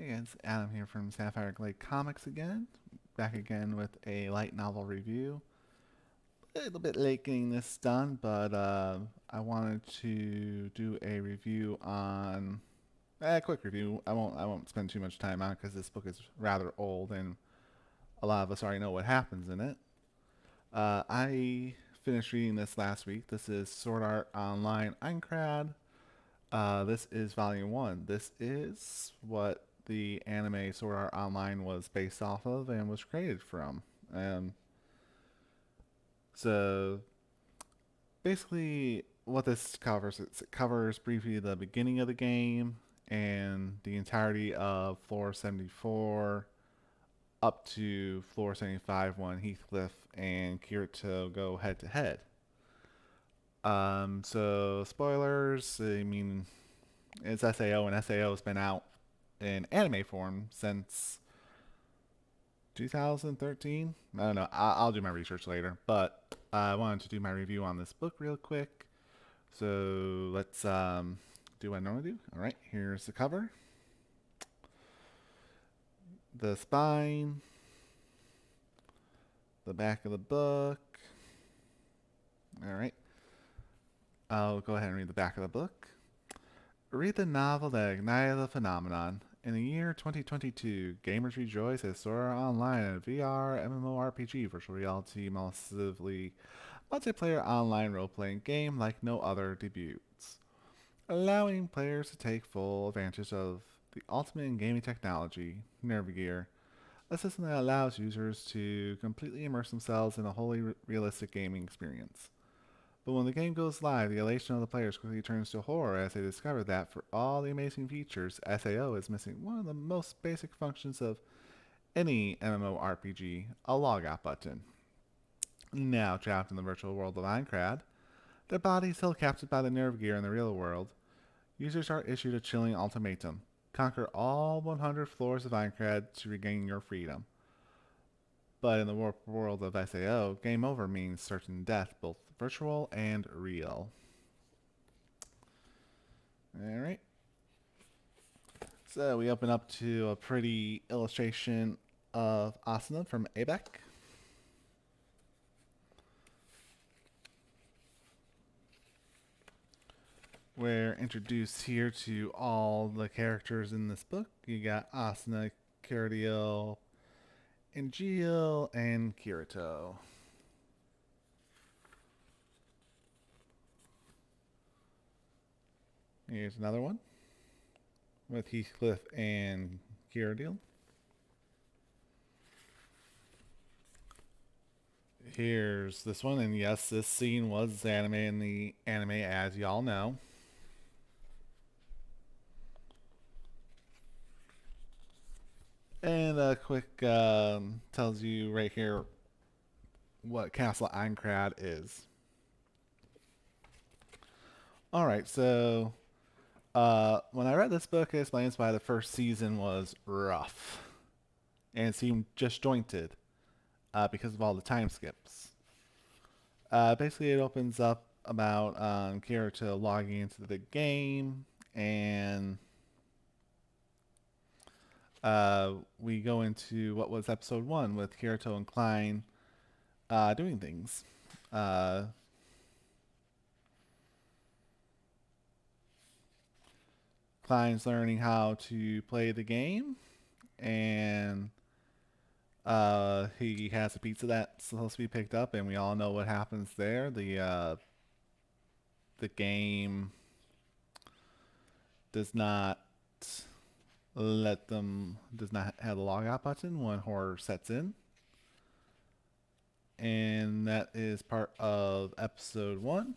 Hey guys, Adam here from Sapphire Glade Comics again. Back again with a light novel review. A little bit late getting this done, but I wanted to do a review on a quick review. I won't spend too much time on it because this book is rather old and a lot of us already know what happens in it. I finished reading this last week. This is Sword Art Online Aincrad. This is Volume 1. This is what the anime Sword Art Online was based off of and was created from. Um, so basically, what this covers, it covers briefly the beginning of the game and the entirety of Floor 74 up to Floor 75 when Heathcliff and Kirito go head to head. So spoilers, I mean, it's SAO, and SAO has been out in anime form since 2013. I don't know. I'll do my research later, but I wanted to do my review on this book real quick. So let's do what I normally do. All right, here's the cover, the spine, the back of the book. All right, I'll go ahead and read the back of the book. Read the novel that ignited the phenomenon. In the year 2022, gamers rejoice as Sword Art Online, a VR MMORPG virtual reality massively multiplayer online role-playing game like no other debuts, allowing players to take full advantage of the ultimate in gaming technology, Nerve Gear, a system that allows users to completely immerse themselves in a wholly realistic gaming experience. But when the game goes live, the elation of the players quickly turns to horror as they discover that, for all the amazing features, SAO is missing one of the most basic functions of any MMORPG, a logout button. Now trapped in the virtual world of Aincrad, their bodies held captive by the nerve gear in the real world, users are issued a chilling ultimatum: conquer all 100 floors of Aincrad to regain your freedom. But in the warped world of SAO, game over means certain death, both virtual and real. Alright. So we open up to a pretty illustration of Asuna from Abec. We're introduced here to all the characters in this book. You got Asuna, Kirito, Angeal, and Kirito. Here's another one with Heathcliff and Kirito. Here's this one, and yes, this scene was anime in the anime, as y'all know. And a quick tells you right here what Castle Aincrad is. Alright, so when I read this book, it explains why the first season was rough and it seemed disjointed because of all the time skips. Basically, it opens up about Kirito logging into the game, and we go into what was episode 1 with Kirito and Klein doing things. Klein's learning how to play the game, and he has a pizza that's supposed to be picked up, and we all know what happens there. The game does not does not have the logout button when horror sets in, and that is part of episode 1.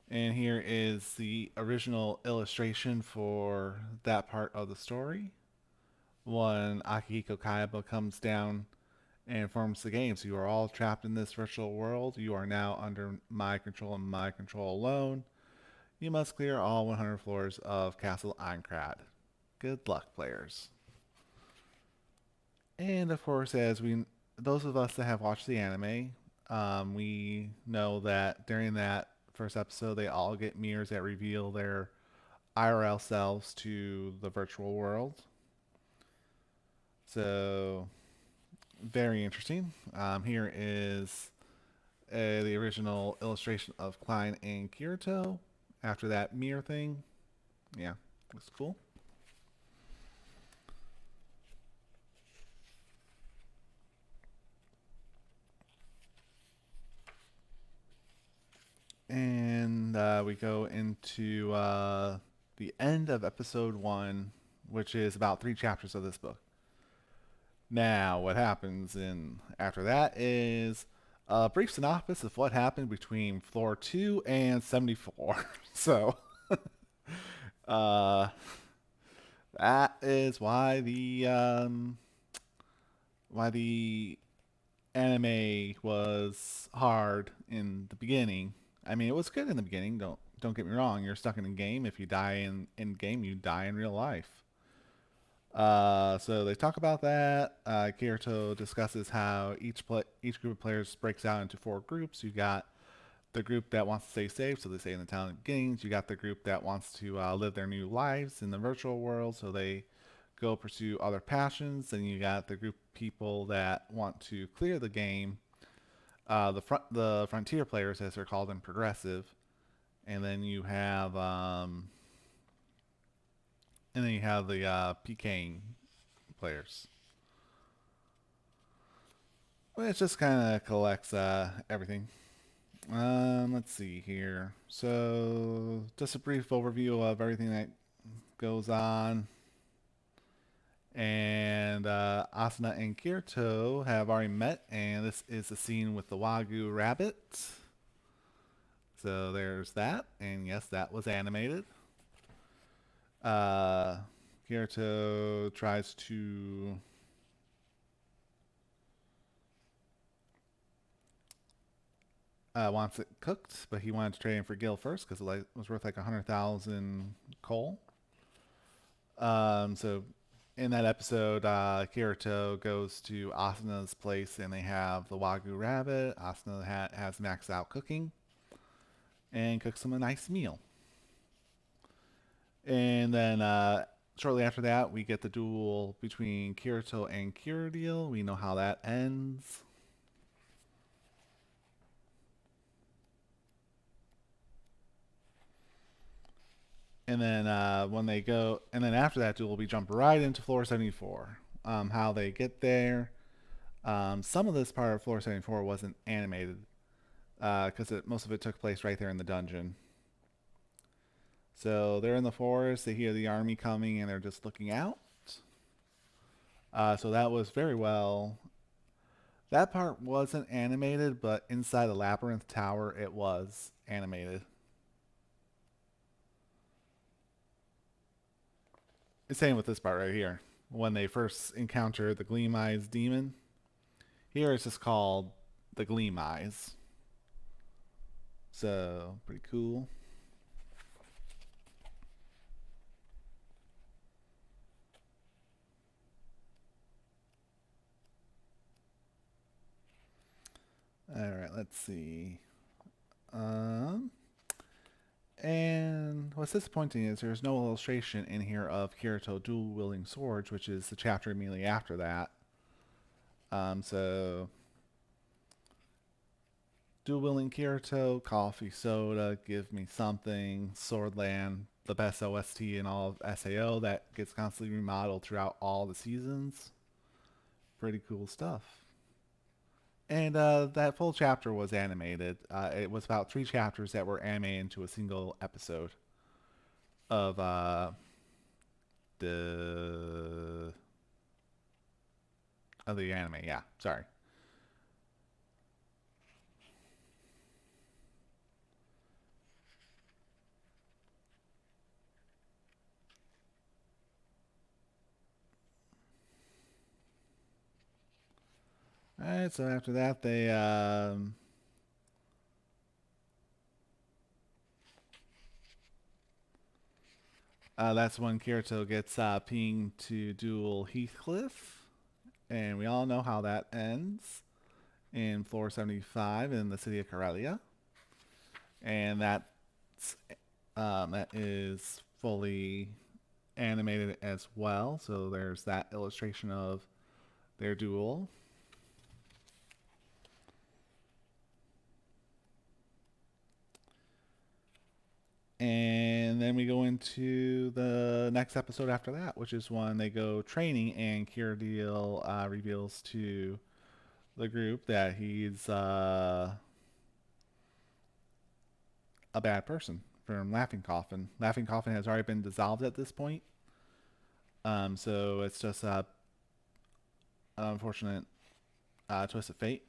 And here is the original illustration for that part of the story when Akihiko Kaiba comes down and forms the game. So you are all trapped in this virtual world. You are now under my control and my control alone. You must clear all 100 floors of Castle Aincrad. Good luck, players. And of course, those of us that have watched the anime, we know that during that first episode, they all get mirrors that reveal their IRL selves to the virtual world. So very interesting. Here is the original illustration of Klein and Kirito after that mirror thing. Yeah, looks cool. And we go into the end of episode 1, which is about 3 chapters of this book. Now, what happens in after that is a brief synopsis of what happened between floor 2 and 74. So, uh, that is why the anime was hard in the beginning. I mean, it was good in the beginning. Don't get me wrong. You're stuck in a game. If you die in game, you die in real life. So they talk about that. Kirito discusses how each group of players breaks out into 4 groups. You got the group that wants to stay safe, so they stay in the town of beginnings. You got the group that wants to live their new lives in the virtual world, so they go pursue other passions. Then you got the group of people that want to clear the game. The frontier players, as they're called in progressive, and then you have the PKing players. Well, it just kind of collects everything. Let's see here. So, just a brief overview of everything that goes on. And Asuna and Kirito have already met, and this is the scene with the Wagyu rabbit. So there's that, and yes, that was animated. Kirito tries to wants it cooked, but he wanted to trade in for Gil first because it was worth like 100,000 coal. So in that episode, Kirito goes to Asuna's place and they have the Wagyu rabbit. Asuna has maxed out cooking and cooks him a nice meal. And then shortly after that, we get the duel between Kirito and Kirito. We know how that ends. And then and then after that duel, we jump right into floor 74. How they get there. Some of this part of floor 74 wasn't animated because most of it took place right there in the dungeon. So they're in the forest. They hear the army coming, and they're just looking out. So that was very well. That part wasn't animated, but inside the labyrinth tower, it was animated. Same with this part right here. When they first encounter the Gleam Eyes demon, here it's just called the Gleam Eyes. So, pretty cool. Alright, let's see. And what's disappointing is there's no illustration in here of Kirito dual-wielding swords, which is the chapter immediately after that. So dual-wielding Kirito, coffee soda, give me something, Swordland, the best OST in all of SAO that gets constantly remodeled throughout all the seasons. Pretty cool stuff. And that full chapter was animated. It was about 3 chapters that were animated into a single episode of the anime. Yeah, sorry. All right, so after that, that's when Kirito gets pinged to duel Heathcliff, and we all know how that ends in floor 75 in the city of Corellia, and that is fully animated as well. So there's that illustration of their duel. And then we go into the next episode after that, which is when they go training, and Kiradil reveals to the group that he's a bad person from Laughing Coffin. Laughing Coffin has already been dissolved at this point. So it's just an unfortunate twist of fate.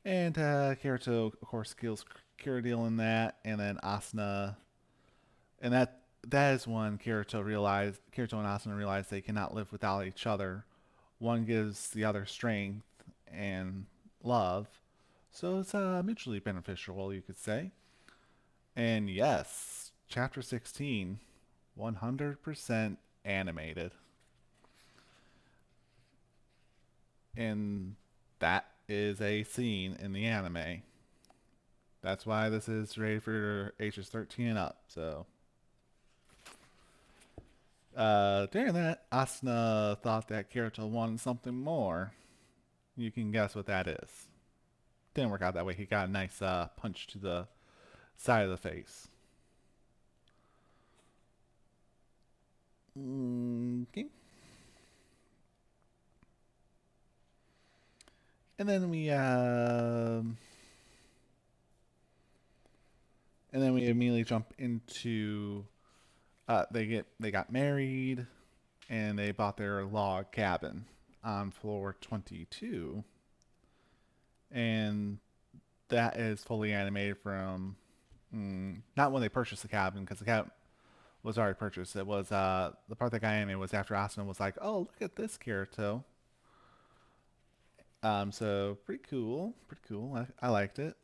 And Kirito, of course, kills Kiradil in that, and then Asuna, and that is when Kirito and Asuna realize they cannot live without each other. One gives the other strength and love, so it's mutually beneficial, you could say. And yes, chapter 16, 100% animated. And that is a scene in the anime. That's why this is rated for ages 13 and up. So, during that, Asuna thought that Kirito wanted something more. You can guess what that is. Didn't work out that way. He got a nice punch to the side of the face. Okay. And then we immediately jump into they got married, and they bought their log cabin on floor 22, and that is fully animated from not when they purchased the cabin, because the cabin was already purchased. It was the part that got animated was after Asuna was like, "Oh, look at this Kirito." So pretty cool, pretty cool. I liked it,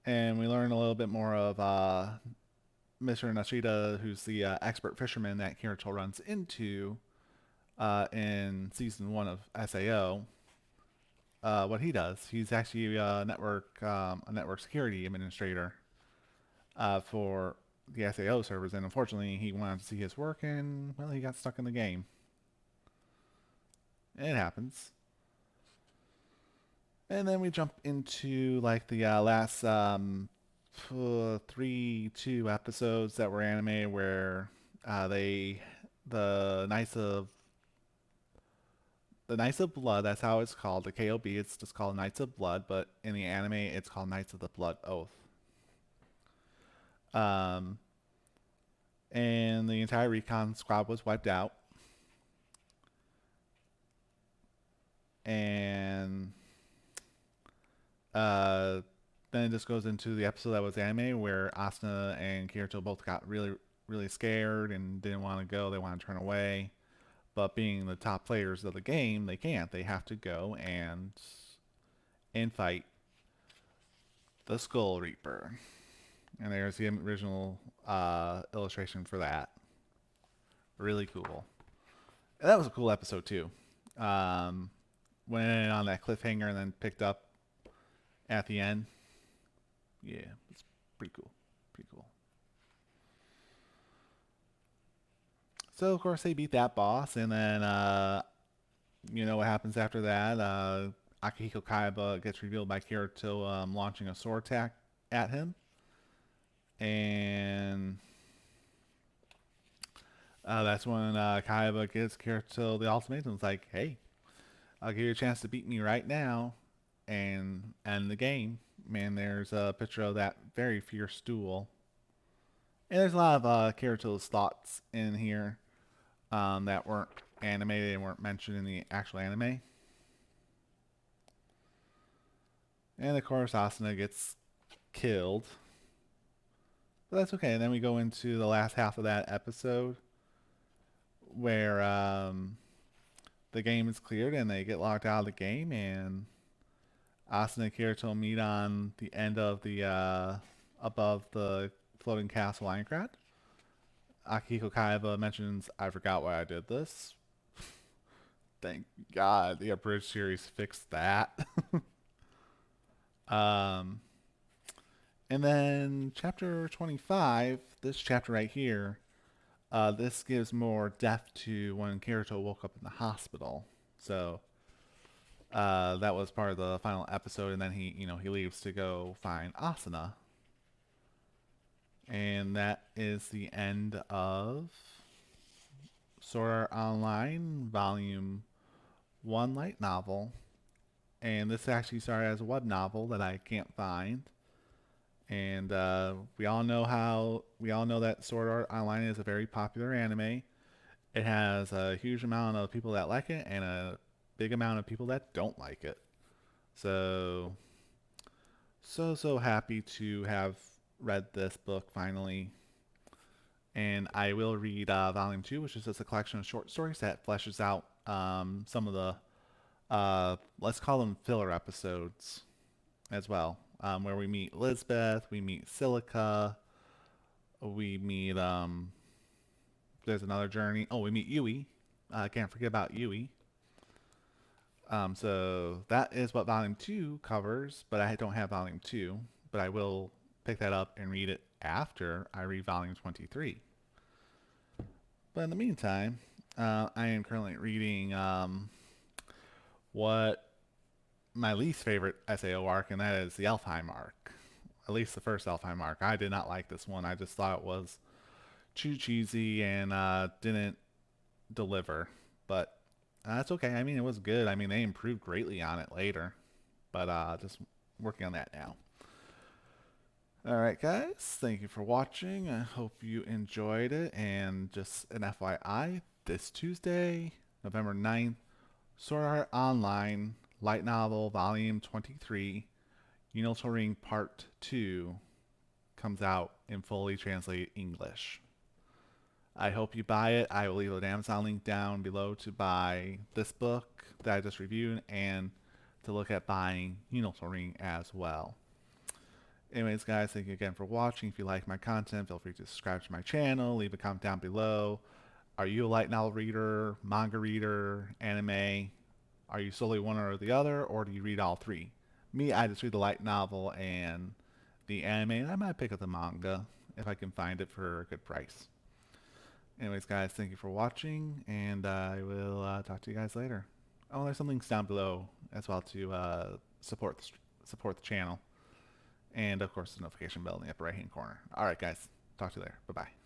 and we learned a little bit more of Mr. Nashida, who's the expert fisherman that Kirito runs into in season 1 of SAO. What he does, he's actually a network security administrator for the SAO servers, and unfortunately, he wanted to see his work, and well, he got stuck in the game. It happens. And then we jump into like the last 2 episodes that were animated, where the Knights of Blood, that's how it's called. The KOB, it's just called Knights of Blood, but in the anime, it's called Knights of the Blood Oath. Um, and the entire recon squad was wiped out. And then it just goes into the episode that was anime, where Asuna and Kirito both got really, really scared and didn't want to go. They want to turn away. But being the top players of the game, they can't. They have to go and fight the Skull Reaper. And there's the original illustration for that. Really cool. And that was a cool episode too. Went in on that cliffhanger and then picked up at the end. Yeah, it's pretty cool. Pretty cool. So of course they beat that boss, and then you know what happens after that. Akihiko Kaiba gets revealed by Kirito launching a sword attack at him, and that's when Kaiba gives Kirito the ultimatum. It's like, hey, I'll give you a chance to beat me right now and end the game. Man, there's a picture of that very fierce duel. And there's a lot of Kirito's thoughts in here that weren't animated and weren't mentioned in the actual anime. And of course, Asuna gets killed. But that's okay. And then we go into the last half of that episode, where the game is cleared and they get locked out of the game, and Asuna and Kirito meet on the end of the above the floating castle Aincrad. Akihiko Kaiba mentions, "I forgot why I did this." Thank God the abridged series fixed that. And And then chapter 25, this chapter right here, this gives more depth to when Kirito woke up in the hospital. So that was part of the final episode, and then he leaves to go find Asuna. And that is the end of Sword Art Online Volume 1 light novel. And this actually started as a web novel that I can't find. And we all know that Sword Art Online is a very popular anime. It has a huge amount of people that like it and a big amount of people that don't like it. So happy to have read this book finally. And I will read Volume 2, which is just a collection of short stories that fleshes out some of the, let's call them filler episodes as well, where we meet Lisbeth, we meet Silica, we meet, there's another journey. Oh, we meet Yui. Can't forget about Yui. So that is what Volume 2 covers, but I don't have Volume 2, but I will pick that up and read it after I read Volume 23. But in the meantime, I am currently reading what my least favorite SAO arc, and that is the Elfheim arc. At least the first Elfheim arc. I did not like this one. I just thought it was too cheesy and didn't deliver. But that's okay. I mean, it was good. I mean, they improved greatly on it later. But just working on that now. Alright guys, thank you for watching. I hope you enjoyed it. And just an FYI, this Tuesday, November 9th, Sword Art Online Light Novel Volume 23, Unital Part 2 comes out in fully translated English. I hope you buy it. I will leave an Amazon link down below to buy this book that I just reviewed and to look at buying Unital as well. Anyways, guys, thank you again for watching. If you like my content, feel free to subscribe to my channel. Leave a comment down below. Are you a light novel reader, manga reader, anime? Are you solely one or the other, or do you read all three? Me, I just read the light novel and the anime, and I might pick up the manga if I can find it for a good price. Anyways, guys, thank you for watching, and I will talk to you guys later. Oh, there's some links down below as well to support the channel. And of course, the notification bell in the upper right hand corner. Alright guys, talk to you later. Bye bye.